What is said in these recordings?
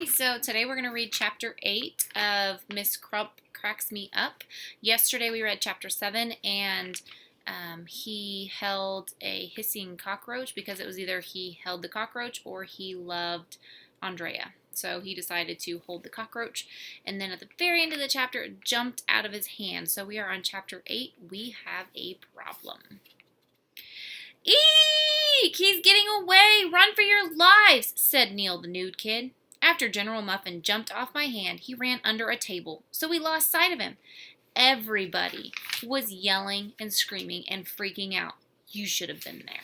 So today we're going to read chapter 8 of Miss Krup Cracks Me Up. Yesterday we read chapter 7 and he held a hissing cockroach because it was either he held the cockroach or he loved Andrea. So he decided to hold the cockroach, and then at the very end of the chapter it jumped out of his hand. So we are on chapter 8. We have a problem. Eek! He's getting away! Run for your lives! Said Neil the nude kid. After General Muffin jumped off my hand, he ran under a table, so we lost sight of him. Everybody was yelling and screaming and freaking out. You should have been there.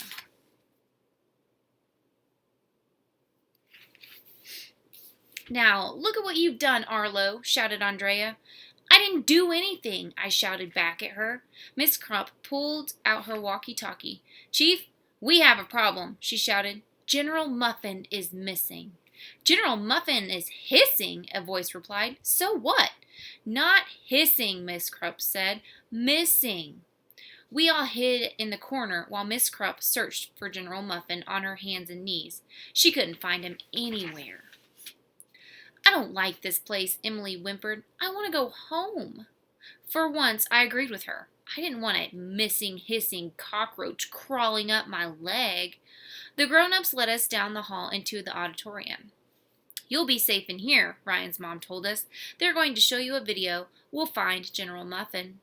Now, look at what you've done, Arlo, shouted Andrea. I didn't do anything, I shouted back at her. Miss Krupp pulled out her walkie-talkie. Chief, we have a problem, she shouted. General Muffin is missing. General Muffin is hissing, a voice replied. So what? Not hissing, Miss Krupp said. Missing. We all hid in the corner while Miss Krupp searched for General Muffin on her hands and knees. She couldn't find him anywhere. I don't like this place, Emily whimpered. I want to go home. For once, I agreed with her. I didn't want a missing, hissing cockroach crawling up my leg. The grown-ups led us down the hall into the auditorium. You'll be safe in here, Ryan's mom told us. They're going to show you a video. We'll find General Muffin.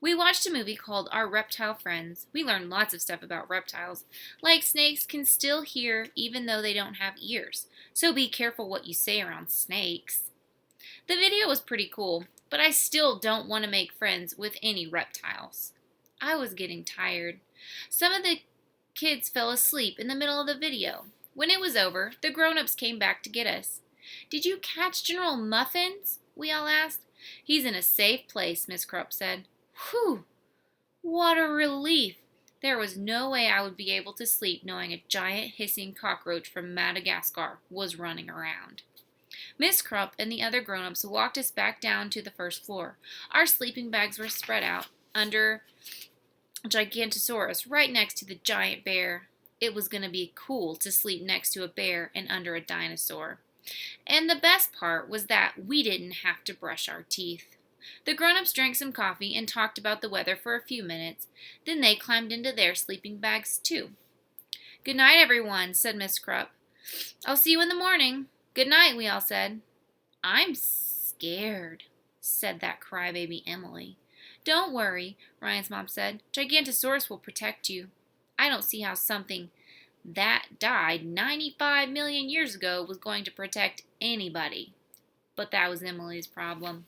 We watched a movie called Our Reptile Friends. We learned lots of stuff about reptiles. Like snakes can still hear even though they don't have ears. So be careful what you say around snakes. The video was pretty cool, but I still don't want to make friends with any reptiles. I was getting tired. Some of the kids fell asleep in the middle of the video. When it was over, the grown-ups came back to get us. Did you catch General Muffins? We all asked. He's in a safe place, Miss Krupp said. Whew! What a relief! There was no way I would be able to sleep knowing a giant hissing cockroach from Madagascar was running around. Miss Krupp and the other grown-ups walked us back down to the first floor. Our sleeping bags were spread out under Gigantosaurus right next to the giant bear. It was going to be cool to sleep next to a bear and under a dinosaur. And the best part was that we didn't have to brush our teeth. The grown-ups drank some coffee and talked about the weather for a few minutes. Then they climbed into their sleeping bags, too. Good night, everyone, said Miss Krupp. I'll see you in the morning. Good night, we all said. I'm scared, said that crybaby Emily. Don't worry, Ryan's mom said. Gigantosaurus will protect you. I don't see how something that died 95 million years ago was going to protect anybody. But that was Emily's problem.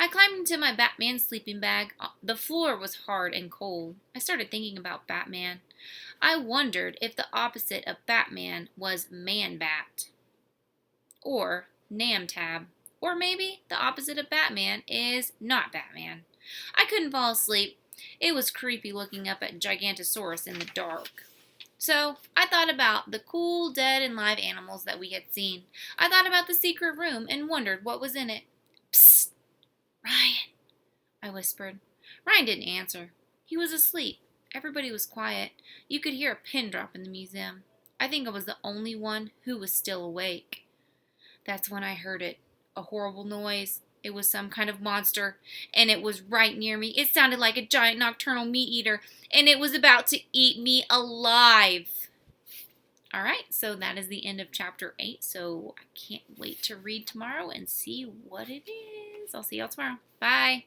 I climbed into my Batman sleeping bag. The floor was hard and cold. I started thinking about Batman. I wondered if the opposite of Batman was Man-Bat. Or Nam-Tab. Or maybe the opposite of Batman is not Batman. I couldn't fall asleep. It was creepy looking up at Gigantosaurus in the dark. So I thought about the cool dead and live animals that we had seen. I thought about the secret room and wondered what was in it. Psst! Ryan, I whispered. Ryan didn't answer. He was asleep. Everybody was quiet. You could hear a pin drop in the museum. I think I was the only one who was still awake. That's when I heard it. A horrible noise. It was some kind of monster, and it was right near me. It sounded like a giant nocturnal meat eater, and it was about to eat me alive. All right, so that is the end of chapter 8, so I can't wait to read tomorrow and see what it is. I'll see y'all tomorrow. Bye.